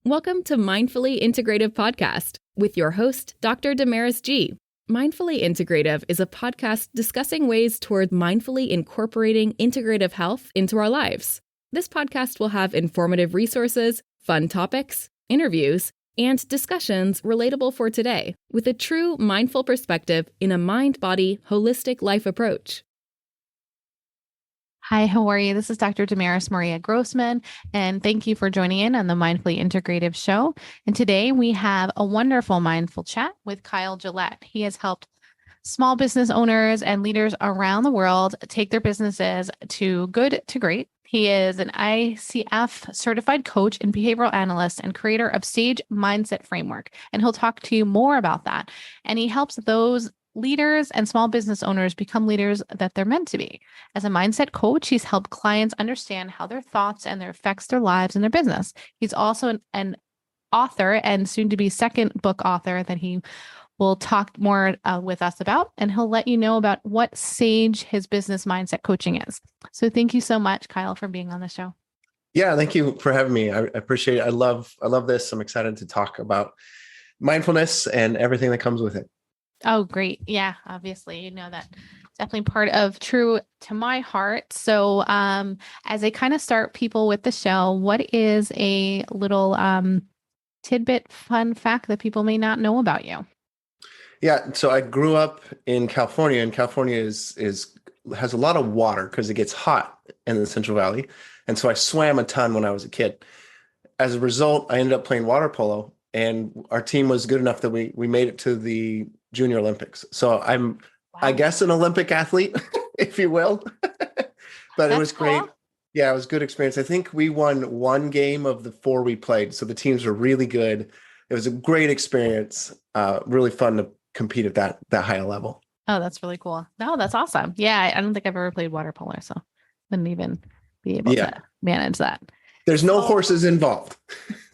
Welcome to Mindfully Integrative Podcast with your host, Dr. Damaris G. Mindfully Integrative is a podcast discussing ways toward mindfully incorporating integrative health into our lives. This podcast will have informative resources, fun topics, interviews, and discussions relatable for today with a true mindful perspective in a mind-body, holistic life approach. Hi, how are you? This is Dr. Damaris Maria Grossman, and thank you for joining in on the Mindfully Integrative Show. And today we have a wonderful mindful chat with Kyle Gillette. He has helped small business owners and leaders around the world take their businesses to good to great. He is an ICF-certified coach and behavioral analyst and creator of Sage Mindset Framework, and he'll talk to you more about that. And he helps those leaders and small business owners become leaders that they're meant to be. As a mindset coach, he's helped clients understand how their thoughts and their affects their lives and their business. He's also an author and soon to be second book author that he will talk more with us about, and he'll let you know about what Sage his business mindset coaching is. So thank you so much, Kyle, for being on the show. Yeah, thank you for having me. I appreciate it. I love this. I'm excited to talk about mindfulness and everything that comes with it. Oh, great. Yeah, obviously, you know, that definitely part of true to my heart. So as I kind of start people with the show, what is a little tidbit fun fact that people may not know about you? Yeah, so I grew up in California, and California has a lot of water because it gets hot in the Central Valley. And so I swam a ton when I was a kid. As a result, I ended up playing water polo, and our team was good enough that we made it to the Junior Olympics. So I'm, wow, I guess, an Olympic athlete, if you will. But it was great. Cool. Yeah, it was a good experience. I think we won one game of the 4 we played. So the teams were really good. It was a great experience. Really fun to compete at that high level. Oh, that's really cool. No, that's awesome. Yeah, I don't think I've ever played water polo, so wouldn't even be able to manage that. There's no horses involved.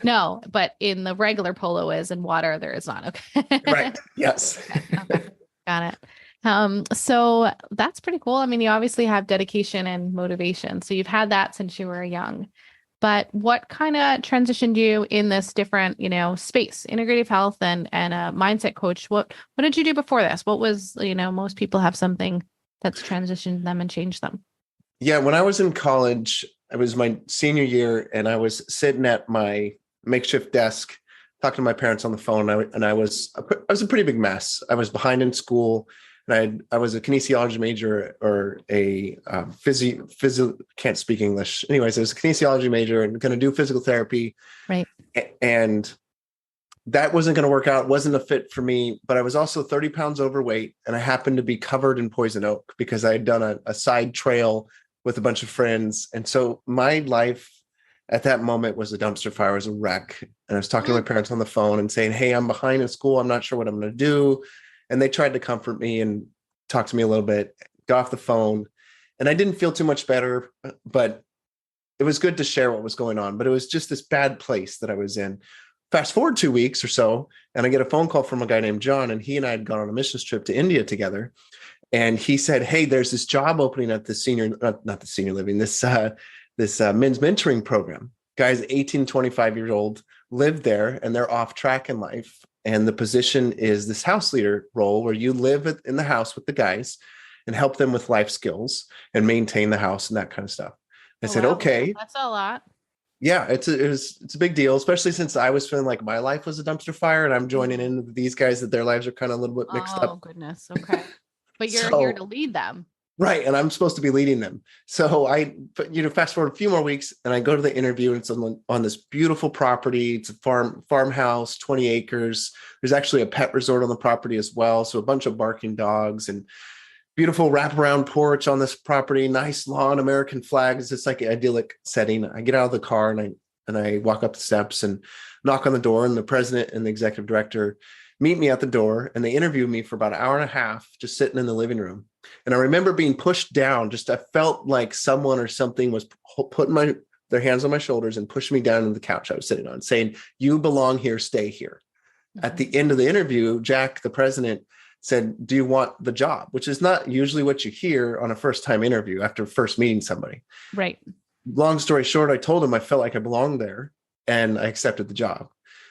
No, but in the regular polo is, in water there is not. Okay. Right. Yes. Okay. Got it. So that's pretty cool. I mean, you obviously have dedication and motivation. So you've had that since you were young. But what kind of transitioned you in this different, space, integrative health and a mindset coach? What did you do before this? What was, most people have something that's transitioned them and changed them. Yeah. When I was in college, it was my senior year, and I was sitting at my makeshift desk talking to my parents on the phone. And I was a pretty big mess. I was behind in school, and I was a kinesiology major, or a can't speak English. Anyways, I was a kinesiology major and going to do physical therapy. Right. And that wasn't going to work out. Wasn't a fit for me, but I was also 30 pounds overweight, and I happened to be covered in poison oak because I had done a side trail with a bunch of friends. And so my life at that moment was a dumpster fire, was a wreck. And I was talking to my parents on the phone and saying, hey, I'm behind in school. I'm not sure what I'm going to do. And they tried to comfort me and talk to me a little bit, got off the phone. And I didn't feel too much better, but it was good to share what was going on. But it was just this bad place that I was in. Fast forward 2 weeks or so, and I get a phone call from a guy named John, and he and I had gone on a missions trip to India together. And he said, hey, there's this job opening at the not the senior living, this men's mentoring program. Guys 18, 25 years old live there, and they're off track in life. And the position is this house leader role where you live in the house with the guys and help them with life skills and maintain the house and that kind of stuff. I said, okay. That's a lot. Yeah, it's a big deal, especially since I was feeling like my life was a dumpster fire, and I'm joining in with these guys that their lives are kind of a little bit mixed up. Oh, goodness. Okay. But you're here to lead them. Right. And I'm supposed to be leading them. So fast forward a few more weeks, and I go to the interview, and it's on this beautiful property. It's a farmhouse, 20 acres. There's actually a pet resort on the property as well. So a bunch of barking dogs and beautiful wraparound porch on this property, nice lawn, American flags. It's like an idyllic setting. I get out of the car, and I walk up the steps and knock on the door, and the president and the executive director meet me at the door, and they interview me for about an hour and a half, just sitting in the living room. And I remember being pushed down. I felt like someone or something was putting their hands on my shoulders and pushing me down to the couch I was sitting on, saying, you belong here, stay here. Mm-hmm. At the end of the interview, Jack, the president, said, do you want the job? Which is not usually what you hear on a first-time interview after first meeting somebody. Right. Long story short, I told him I felt like I belonged there. and I accepted the job.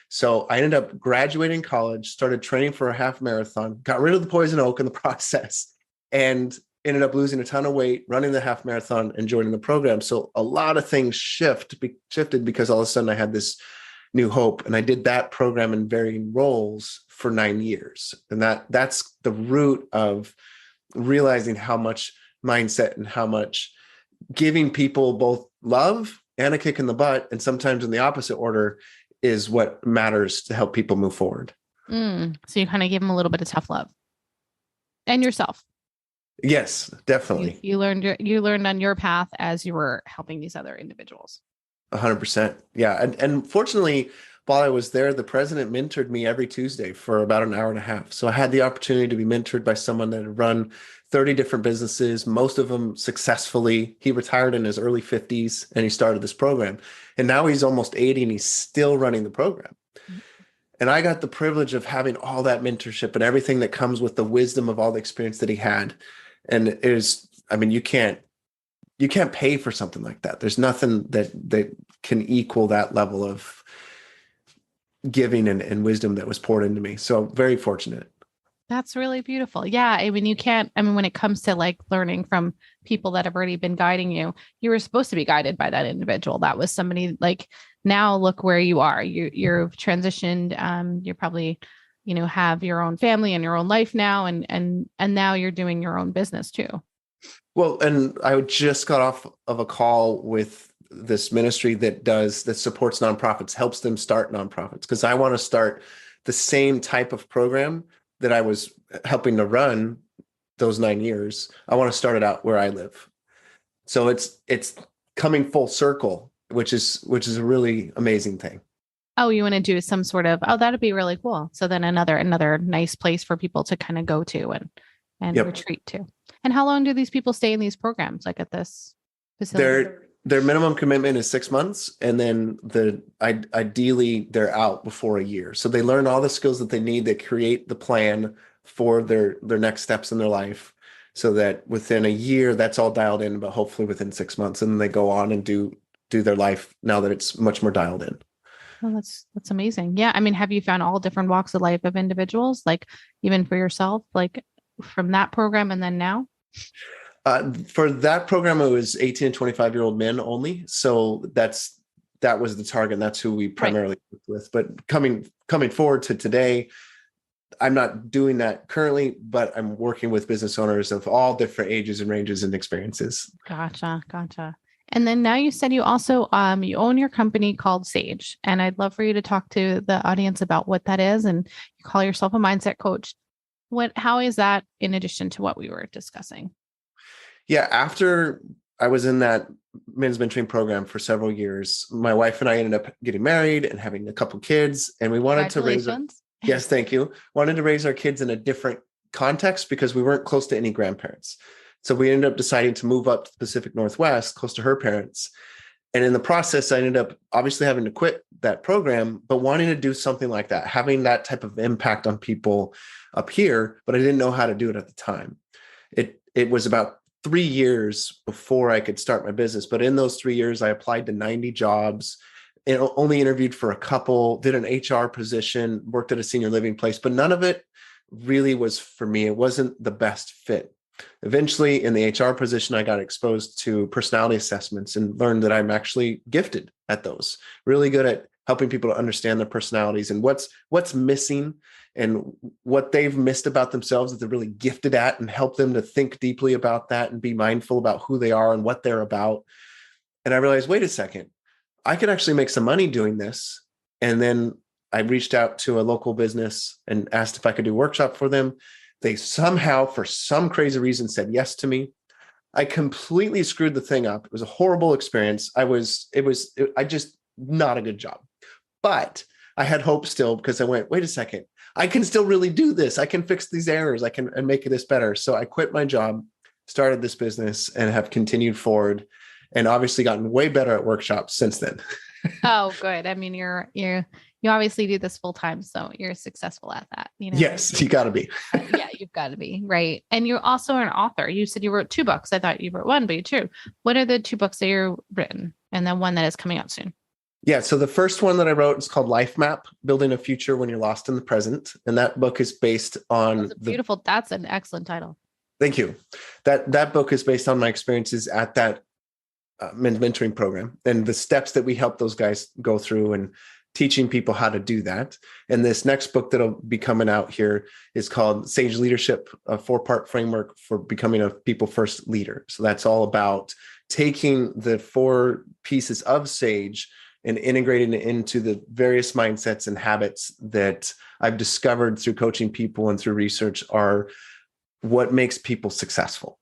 So I ended up graduating college, started training for a half marathon, got rid of the poison oak in the process, and ended up losing a ton of weight, running the half marathon and joining the program. So a lot of things shifted because all of a sudden I had this new hope. And I did that program in varying roles for 9 years. And that's the root of realizing how much mindset and how much giving people both love and a kick in the butt, and sometimes in the opposite order, is what matters to help people move forward. So you kind of give them a little bit of tough love and yourself. Yes, definitely. You learned on your path as you were helping these other individuals. 100%. Yeah. And fortunately, while I was there, the president mentored me every Tuesday for about an hour and a half. So I had the opportunity to be mentored by someone that had run 30 different businesses, most of them successfully. He retired in his early 50s and he started this program. And now he's almost 80 and he's still running the program. And I got the privilege of having all that mentorship and everything that comes with the wisdom of all the experience that he had. And it is, I mean, you can't pay for something like that. There's nothing that can equal that level of giving and wisdom that was poured into me. So very fortunate. That's really beautiful. Yeah. I mean, when it comes to like learning from people that have already been guiding you, you were supposed to be guided by that individual. That was somebody like, now look where you are. You've transitioned. You're probably, have your own family and your own life now. And now you're doing your own business too. Well, and I just got off of a call with this ministry that supports nonprofits, helps them start nonprofits, because I want to start the same type of program that I was helping to run those 9 years. I want to start it out where I live. So it's coming full circle, which is a really amazing thing. Oh, you want to do some sort of, that'd be really cool. So then another nice place for people to kind of go to and Yep. retreat to. And how long do these people stay in these programs, like at this facility? Their minimum commitment is 6 months. And then ideally they're out before a year. So they learn all the skills that they need. They create the plan for their next steps in their life so that within a year, that's all dialed in, but hopefully within 6 months. And then they go on and do their life now that it's much more dialed in. Oh, that's amazing. Yeah. I mean, have you found all different walks of life of individuals, like even for yourself, like from that program and then now? For that program, it was 18 and 25-year-old men only. So that was the target. And that's who we primarily worked with. But coming forward to today, I'm not doing that currently, but I'm working with business owners of all different ages and ranges and experiences. Gotcha. And then now you said you also, you own your company called Sage. And I'd love for you to talk to the audience about what that is. And you call yourself a mindset coach. How is that in addition to what we were discussing? Yeah. After I was in that men's mentoring program for several years, my wife and I ended up getting married and having a couple kids, and we wanted to raise yes, thank you. Wanted to raise our kids in a different context because we weren't close to any grandparents. So we ended up deciding to move up to the Pacific Northwest, close to her parents. And in the process, I ended up obviously having to quit that program, but wanting to do something like that, having that type of impact on people up here, but I didn't know how to do it at the time. It was about 3 years before I could start my business. But in those 3 years, I applied to 90 jobs, and only interviewed for a couple, did an HR position, worked at a senior living place, but none of it really was for me. It wasn't the best fit. Eventually, in the HR position, I got exposed to personality assessments and learned that I'm actually gifted at those, really good at helping people to understand their personalities and what's missing and what they've missed about themselves that they're really gifted at, and help them to think deeply about that and be mindful about who they are and what they're about. And I realized, wait a second, I could actually make some money doing this. And then I reached out to a local business and asked if I could do a workshop for them. They somehow, for some crazy reason, said yes to me. I completely screwed the thing up. It was a horrible experience. I just not a good job, but I had hope still, because I went, wait a second, I can still really do this. I can fix these errors. I can and make this better. So I quit my job, started this business, and have continued forward, and obviously gotten way better at workshops since then. Oh, good. I mean, you obviously do this full time, so you're successful at that. Yes, you got to be. Yeah, you've got to be, right. And you're also an author. You said you wrote 2 books. I thought you wrote 1, but you 2. What are the 2 books that you've written, and then one that is coming out soon? Yeah. So the first one that I wrote is called Life Map, Building a Future When You're Lost in the Present. And that book is based on that's an excellent title. Thank you. That book is based on my experiences at that mentoring program and the steps that we help those guys go through and teaching people how to do that. And this next book that'll be coming out here is called Sage Leadership, a 4-part framework for becoming a people first leader. So that's all about taking the 4 pieces of Sage and integrating it into the various mindsets and habits that I've discovered through coaching people and through research are what makes people successful.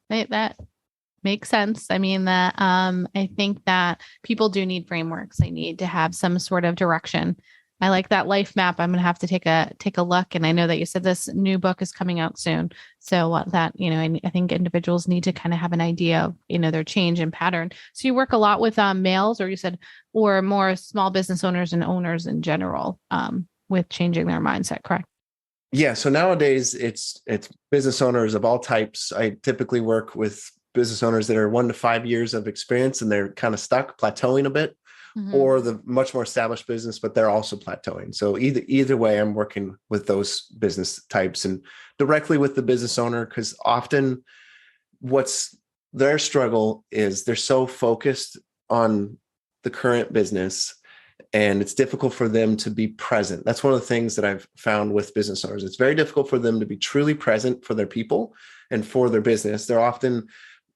That makes sense. I mean, that I think that people do need frameworks. They need to have some sort of direction. I like that life map. I'm going to have to take a look. And I know that you said this new book is coming out soon. So that, I think individuals need to kind of have an idea of, their change and pattern. So you work a lot with males, or you said, or more small business owners and owners in general, with changing their mindset, correct? Yeah. So nowadays it's business owners of all types. I typically work with business owners that are 1 to 5 years of experience and they're kind of stuck, plateauing a bit, or the much more established business, but they're also plateauing. So either way, I'm working with those business types and directly with the business owner, because often what's their struggle is they're so focused on the current business and it's difficult for them to be present. That's one of the things that I've found with business owners. It's very difficult for them to be truly present for their people and for their business. They're often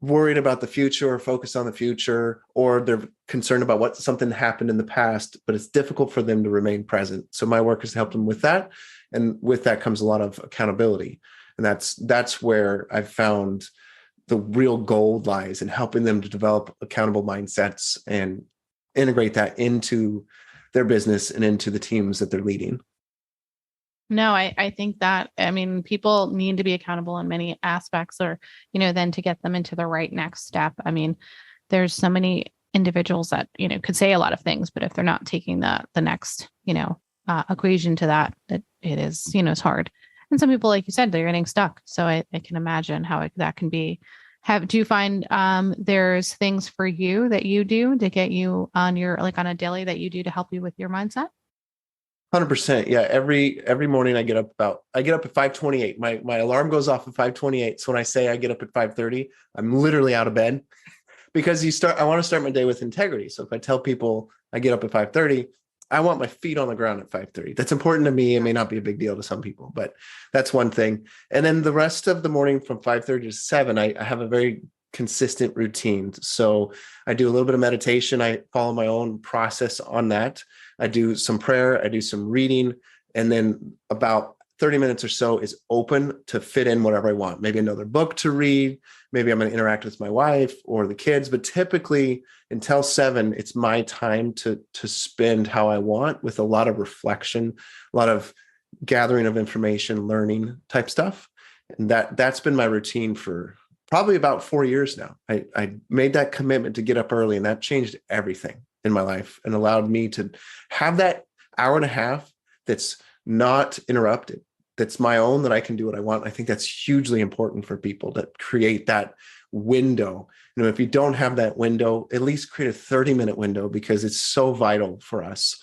worried about the future or focused on the future, or they're concerned about what something happened in the past, but it's difficult for them to remain present. So my work has helped them with that. And with that comes a lot of accountability. And that's where I've found the real gold lies in helping them to develop accountable mindsets and integrate that into their business and into the teams that they're leading. No, I think that, people need to be accountable in many aspects, or, then to get them into the right next step. There's so many individuals that, could say a lot of things, but if they're not taking the next, equation to that it is, it's hard. And some people, like you said, they're getting stuck. So I can imagine how that can be. Do you find there's things for you that you do to get you on your, on a daily that you do to help you with your mindset? 100%. Yeah. Every morning I get up at 5:28. My alarm goes off at 5:28. So when I say I get up at 5:30, I'm literally out of bed because I want to start my day with integrity. So if I tell people I get up at 5:30, I want my feet on the ground at 5:30. That's important to me. It may not be a big deal to some people, but that's one thing. And then the rest of the morning from 5:30 to 7, I have a very consistent routine. So I do a little bit of meditation. I follow my own process on that. I do some prayer, I do some reading, and then about 30 minutes or so is open to fit in whatever I want. Maybe another book to read. Maybe I'm going to interact with my wife or the kids, but typically until 7, it's my time to spend how I want, with a lot of reflection, a lot of gathering of information, learning type stuff. And that's been my routine for probably about 4 years now. I made that commitment to get up early, and that changed everything in my life and allowed me to have that hour and a half that's not interrupted, that's my own, that I can do what I want. I think that's hugely important for people to create that window. If you don't have that window, at least create a 30-minute window, because it's so vital for us.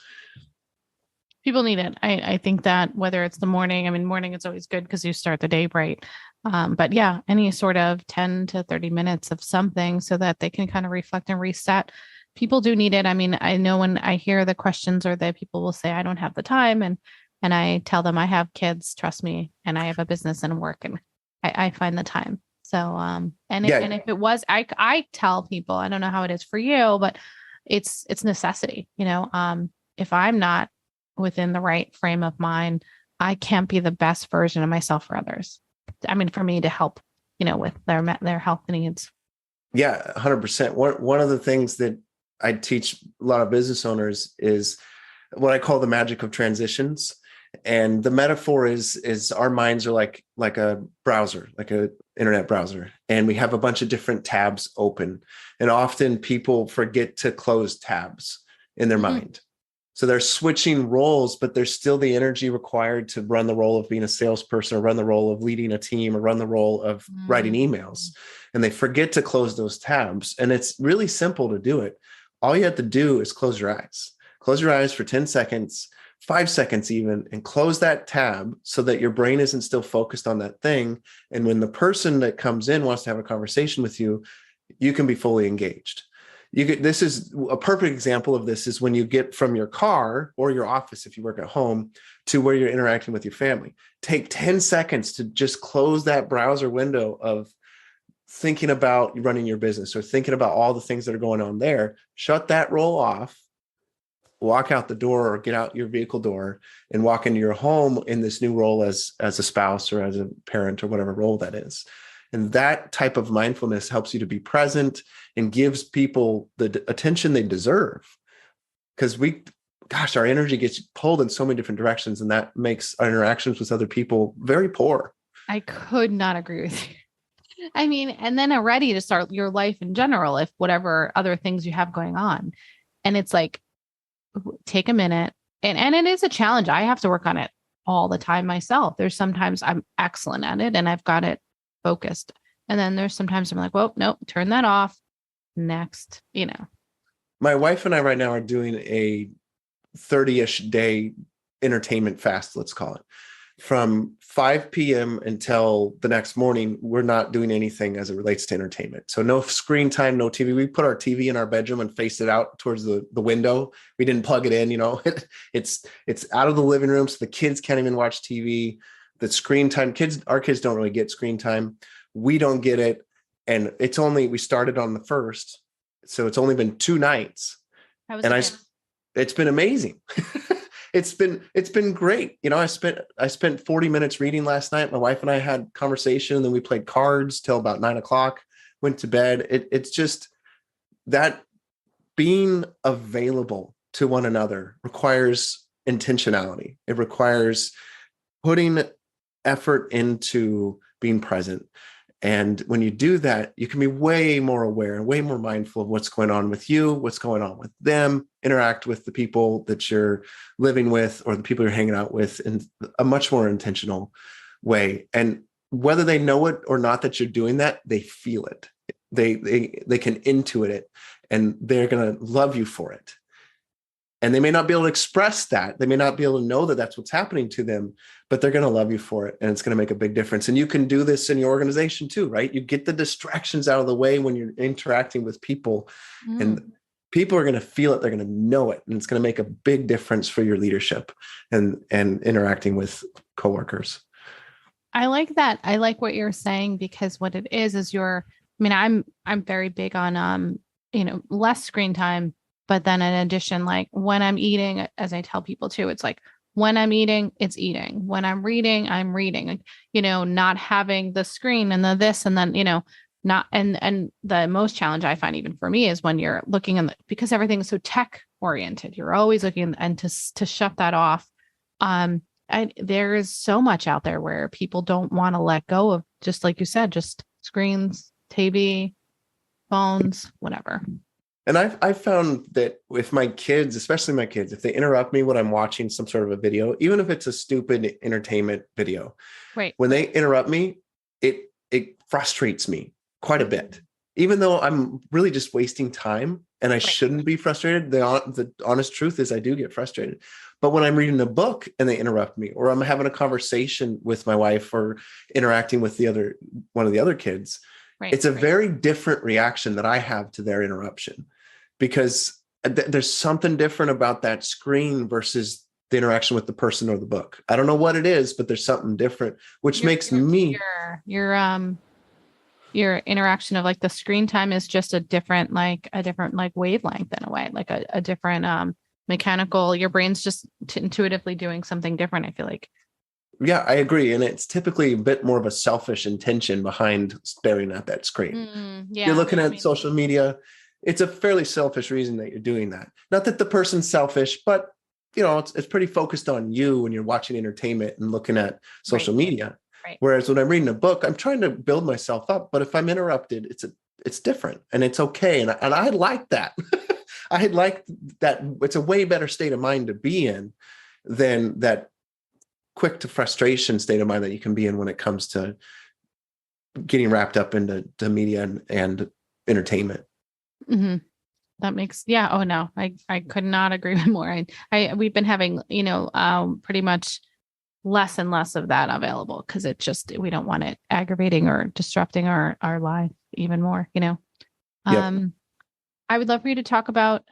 People need it. I think that whether it's the morning, morning is always good because you start the day bright. But yeah, any sort of 10 to 30 minutes of something so that they can kind of reflect and reset. People do need it. I know when I hear the questions, or that people will say, I don't have the time. And I tell them I have kids, trust me, and I have a business and work, and I find the time. So, and if it was, I tell people, I don't know how it is for you, but it's necessity. If I'm not within the right frame of mind, I can't be the best version of myself for others. For me to help, with their health needs. Yeah, 100%. One of the things that I teach a lot of business owners is what I call the magic of transitions. And the metaphor is our minds are like a browser, like an internet browser. And we have a bunch of different tabs open. And often people forget to close tabs in their mind. So they're switching roles, but there's still the energy required to run the role of being a salesperson, or run the role of leading a team, or run the role of writing emails. And they forget to close those tabs. And it's really simple to do it. all you have to do is close your eyes. Close your eyes for 10 seconds, 5 seconds even, and close that tab so that your brain isn't still focused on that thing. And when the person that comes in wants to have a conversation with you, you can be fully engaged. This is a perfect example of this is when you get from your car or your office, if you work at home, to where you're interacting with your family. Take 10 seconds to just close that browser window of thinking about running your business or thinking about all the things that are going on there. Shut that roll off, walk out the door or get out your vehicle door and walk into your home in this new role as a spouse or as a parent or whatever role that is. And that type of mindfulness helps you to be present and gives people the attention they deserve. Because our energy gets pulled in so many different directions, and that makes our interactions with other people very poor. I could not agree with you. I mean, and then already to start your life in general, if whatever other things you have going on. And it's like, take a minute. And it is a challenge. I have to work on it all the time myself. There's sometimes I'm excellent at it and I've got it focused. And then there's sometimes I'm like, well, nope, turn that off. Next, My wife and I right now are doing a 30-ish day entertainment fast, let's call it. From 5 p.m. until the next morning, we're not doing anything as it relates to entertainment. So no screen time, no TV. We put our TV in our bedroom and faced it out towards the window. We didn't plug it in, it's out of the living room. So the kids can't even watch TV. The screen time, our kids don't really get screen time. We don't get it. And we started on the 1st. So it's only been 2 nights. It's been amazing. It's been great. I spent 40 minutes reading last night. My wife and I had conversation, and then we played cards till about 9:00, went to bed. It's just that being available to one another requires intentionality. It requires putting effort into being present. And when you do that, you can be way more aware and way more mindful of what's going on with you, what's going on with them, interact with the people that you're living with or the people you're hanging out with in a much more intentional way. And whether they know it or not that you're doing that, they feel it. They can intuit it, and they're going to love you for it. And they may not be able to express that. They may not be able to know that that's what's happening to them, but they're going to love you for it. And it's going to make a big difference. And you can do this in your organization too, right? You get the distractions out of the way when you're interacting with people, and people are going to feel it. They're going to know it. And it's going to make a big difference for your leadership and interacting with coworkers. I like that. I like what you're saying, because what it is I'm very big on, less screen time. But then in addition, like when I'm eating, as I tell people too, it's like when I'm eating, it's eating. When I'm reading, like, not having the screen and the this, and then, not, and the most challenge I find even for me is when you're looking because everything is so tech oriented, you're always looking, and to shut that off. There is so much out there where people don't want to let go of, just like you said, just screens, TV, phones, whatever. And I've found that with my kids, especially my kids, if they interrupt me when I'm watching some sort of a video, even if it's a stupid entertainment video, right, when they interrupt me, it frustrates me quite a bit, even though I'm really just wasting time and I shouldn't be frustrated. The honest truth is I do get frustrated. But when I'm reading a book and they interrupt me, or I'm having a conversation with my wife or interacting with one of the other kids, it's a very different reaction that I have to their interruption, because there's something different about that screen versus the interaction with the person or the book. I don't know what it is, but there's something different, which makes me your interaction of like the screen time is just a different wavelength in a way, like a different mechanical. Your brain's just intuitively doing something different, I feel like. Yeah, I agree. And it's typically a bit more of a selfish intention behind staring at that screen. You're looking at social media. It's a fairly selfish reason that you're doing that. Not that the person's selfish, but it's pretty focused on you when you're watching entertainment and looking at social media. Right. Whereas when I'm reading a book, I'm trying to build myself up. But if I'm interrupted, it's different, and it's okay. And I like that. I like that. It's a way better state of mind to be in than that quick to frustration state of mind that you can be in when it comes to getting wrapped up into media and entertainment. Mm-hmm. That makes, yeah. Oh no, I could not agree with more. We've been having, pretty much less and less of that available because we don't want it aggravating or disrupting our life even more, Yep. I would love for you to talk about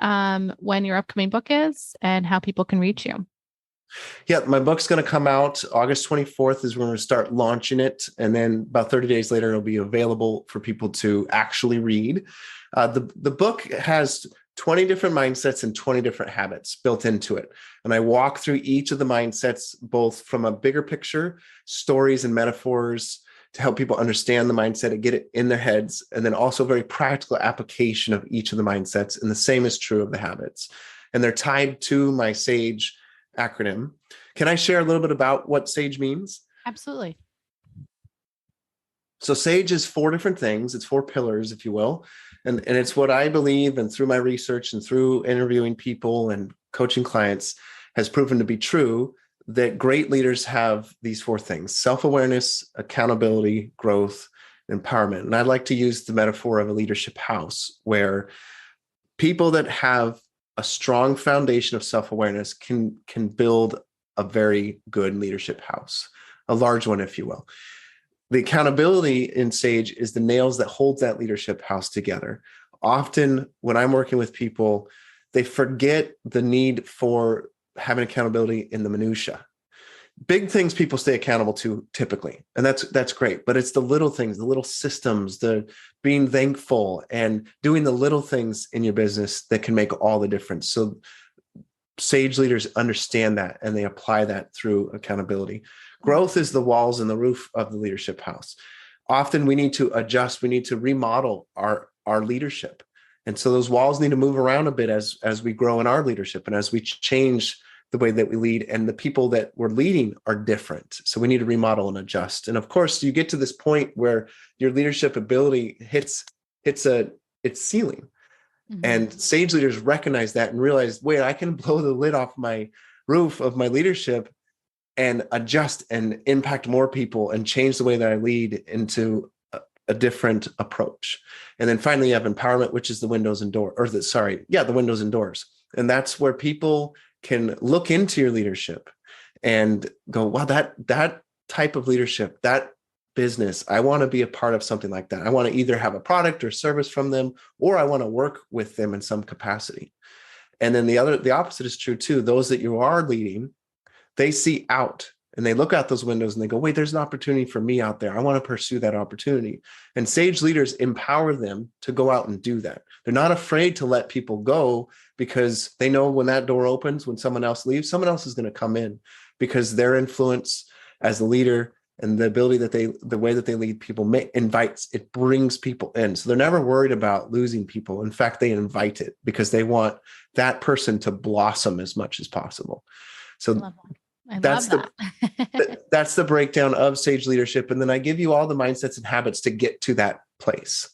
when your upcoming book is and how people can reach you. Yeah, my book's going to come out August 24th is when we're going to start launching it. And then about 30 days later, it'll be available for people to actually read. The book has 20 different mindsets and 20 different habits built into it. And I walk through each of the mindsets, both from a bigger picture, stories and metaphors to help people understand the mindset and get it in their heads. And then also very practical application of each of the mindsets. And the same is true of the habits. And they're tied to my SAGE acronym. Can I share a little bit about what SAGE means? Absolutely. So SAGE is 4 different things. It's 4 pillars, if you will. And it's what I believe, and through my research and through interviewing people and coaching clients has proven to be true, that great leaders have these 4 things: self-awareness, accountability, growth, empowerment. And I'd like to use the metaphor of a leadership house where people that have a strong foundation of self-awareness can build a very good leadership house, a large one, if you will. The accountability in SAGE is the nails that hold that leadership house together. Often when I'm working with people, they forget the need for having accountability in the minutia. Big things people stay accountable to typically, and that's great. But it's the little things, the little systems, the being thankful and doing the little things in your business that can make all the difference. So SAGE leaders understand that and they apply that through accountability. Growth is the walls and the roof of the leadership house. Often we need to adjust, we need to remodel our leadership. And so those walls need to move around a bit as we grow in our leadership and as we change the way that we lead, and the people that we're leading are different. So we need to remodel and adjust. And of course, you get to this point where your leadership ability hits its ceiling. Mm-hmm. And SAGE leaders recognize that and realize, wait, I can blow the lid off my roof of my leadership and adjust and impact more people and change the way that I lead into a different approach. And then finally, you have empowerment, which is the windows and doors, the windows and doors. And that's where people can look into your leadership and go, wow, that type of leadership, that business, I want to be a part of something like that. I want to either have a product or service from them, or I want to work with them in some capacity. And then the opposite is true too. Those that you are leading, they see out and they look out those windows and they go, wait, there's an opportunity for me out there. I want to pursue that opportunity. And SAGE leaders empower them to go out and do that. They're not afraid to let people go because they know when that door opens, when someone else leaves, someone else is going to come in because their influence as a leader and the ability that the way that they lead people it brings people in. So they're never worried about losing people. In fact, they invite it because they want that person to blossom as much as possible. So that's the breakdown of SAGE leadership. And then I give you all the mindsets and habits to get to that place.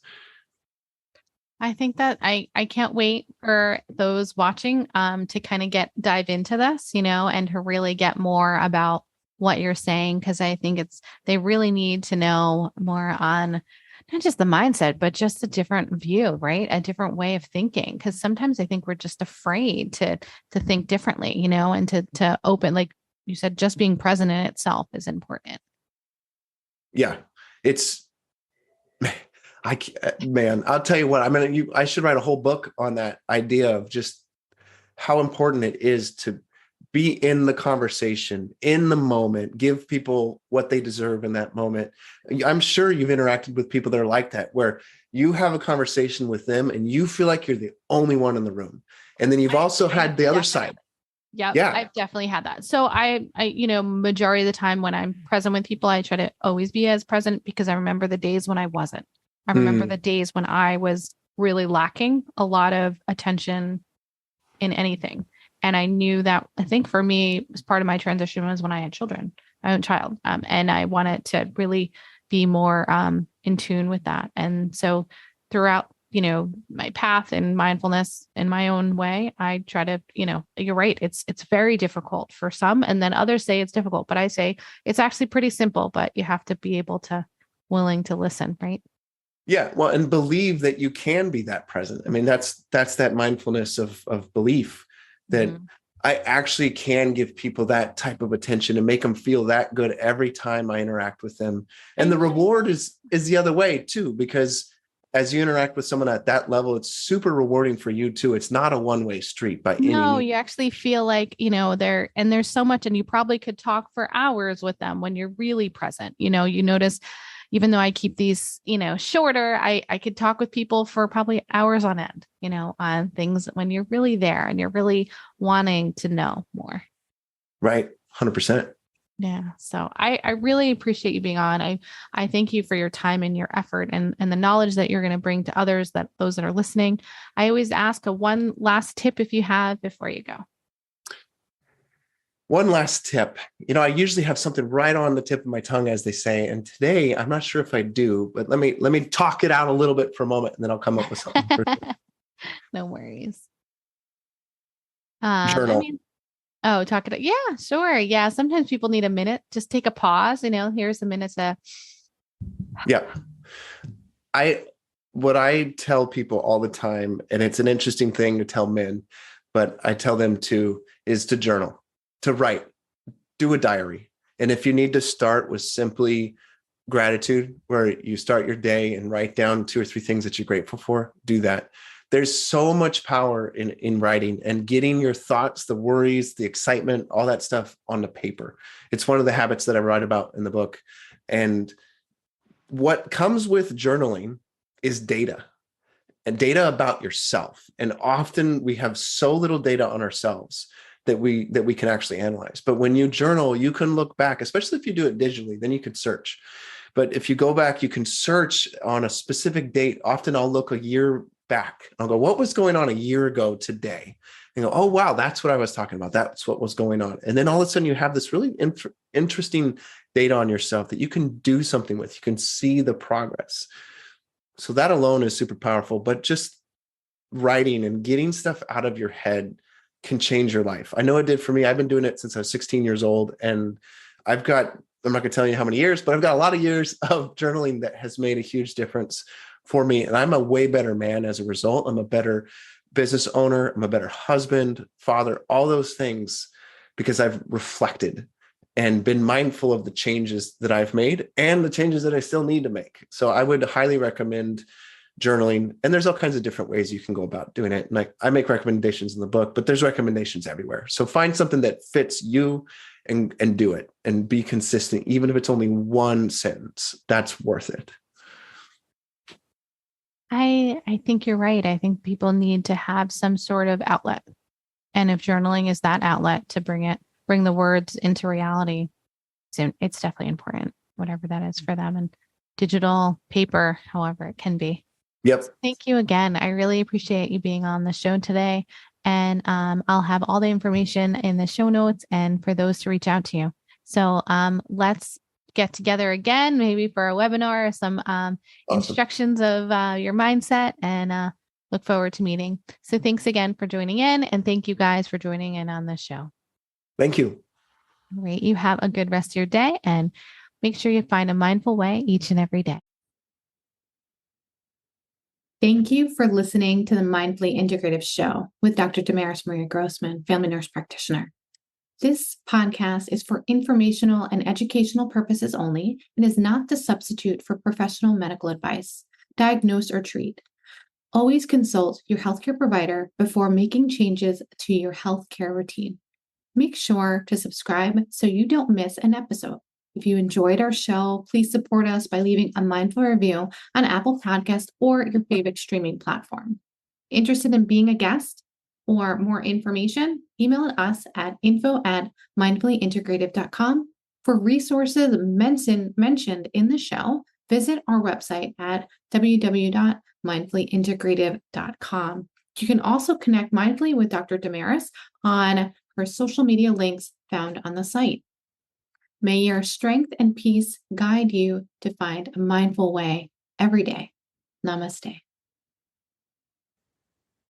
I think that I can't wait for those watching to kind of dive into this, and to really get more about what you're saying, because I think they really need to know more on not just the mindset, but just a different view, right? A different way of thinking. Because sometimes I think we're just afraid to think differently, and to open, like you said, just being present in itself is important. Yeah, I'll tell you what, I should write a whole book on that idea of just how important it is to be in the conversation, in the moment, give people what they deserve in that moment. I'm sure you've interacted with people that are like that, where you have a conversation with them and you feel like you're the only one in the room. And then you've also had the other side. Yeah, I've definitely had that. So I, majority of the time when I'm present with people, I try to always be as present because I remember the days when I wasn't. I remember the days when I was really lacking a lot of attention in anything. And I knew that, I think for me, it was part of my transition was when I had my own child. And I wanted to really be more in tune with that. And so throughout, my path and mindfulness in my own way, I try to, you're right. It's very difficult for some. And then others say it's difficult, but I say it's actually pretty simple, but you have to be willing to listen, right? Yeah, well, and believe that you can be that present. I mean, that's that mindfulness of belief that Mhm. I actually can give people that type of attention and make them feel that good every time I interact with them. And the reward is the other way too, because as you interact with someone at that level, it's super rewarding for you too. It's not a one-way street by any No, means. you actually feel like, there's so much, and you probably could talk for hours with them when you're really present. You notice, even though I keep these, shorter, I could talk with people for probably hours on end, on things when you're really there and you're really wanting to know more. Right. 100%. Yeah. So I really appreciate you being on. I thank you for your time and your effort and the knowledge that you're going to bring to others, that those that are listening. I always ask a one last tip if you have before you go. One last tip. I usually have something right on the tip of my tongue, as they say. And today I'm not sure if I do, but let me talk it out a little bit for a moment and then I'll come up with something. No worries. Journal. Oh, talk it out. Yeah, sure. Yeah. Sometimes people need a minute. Just take a pause. Here's a minute to. Yeah. What I tell people all the time, and it's an interesting thing to tell men, but I tell them is to journal, to write, do a diary. And if you need to start with simply gratitude, where you start your day and write down 2 or 3 things that you're grateful for, do that. There's so much power in writing and getting your thoughts, the worries, the excitement, all that stuff on the paper. It's one of the habits that I write about in the book. And what comes with journaling is data, and data about yourself. And often we have so little data on ourselves that we can actually analyze. But when you journal, you can look back, especially if you do it digitally, then you could search. But if you go back, you can search on a specific date. Often I'll look a year back. I'll go, what was going on a year ago today? And go, oh, wow, that's what I was talking about. That's what was going on. And then all of a sudden you have this really interesting data on yourself that you can do something with. You can see the progress. So that alone is super powerful, but just writing and getting stuff out of your head can change your life. I know it did for me. I've been doing it since I was 16 years old, and I'm not going to tell you how many years, but I've got a lot of years of journaling that has made a huge difference for me. And I'm a way better man as a result. I'm a better business owner. I'm a better husband, father, all those things, because I've reflected and been mindful of the changes that I've made and the changes that I still need to make. So I would highly recommend journaling. And there's all kinds of different ways you can go about doing it. And I make recommendations in the book, but there's recommendations everywhere. So find something that fits you and do it, and be consistent. Even if it's only one sentence, that's worth it. I think you're right. I think people need to have some sort of outlet. And if journaling is that outlet to bring the words into reality, it's definitely important, whatever that is for them. And digital, paper, however it can be. Yep. Thank you again. I really appreciate you being on the show today. And I'll have all the information in the show notes and for those to reach out to you. So let's get together again, maybe for a webinar, some Awesome. instructions of your mindset, and look forward to meeting. So thanks again for joining in, and thank you guys for joining in on the show. Thank you. All right. You have a good rest of your day, and make sure you find a mindful way each and every day. Thank you for listening to the Mindfully Integrative Show with Dr. Damaris Maria Grossman, family nurse practitioner. This podcast is for informational and educational purposes only and is not the substitute for professional medical advice, diagnose, or treat. Always consult your healthcare provider before making changes to your healthcare routine. Make sure to subscribe so you don't miss an episode. If you enjoyed our show, please support us by leaving a mindful review on Apple Podcasts or your favorite streaming platform. Interested in being a guest or more information? Email us at info@mindfullyintegrative.com. For resources mentioned in the show, visit our website at www.mindfullyintegrative.com. You can also connect mindfully with Dr. Damaris on her social media links found on the site. May your strength and peace guide you to find a mindful way every day. Namaste.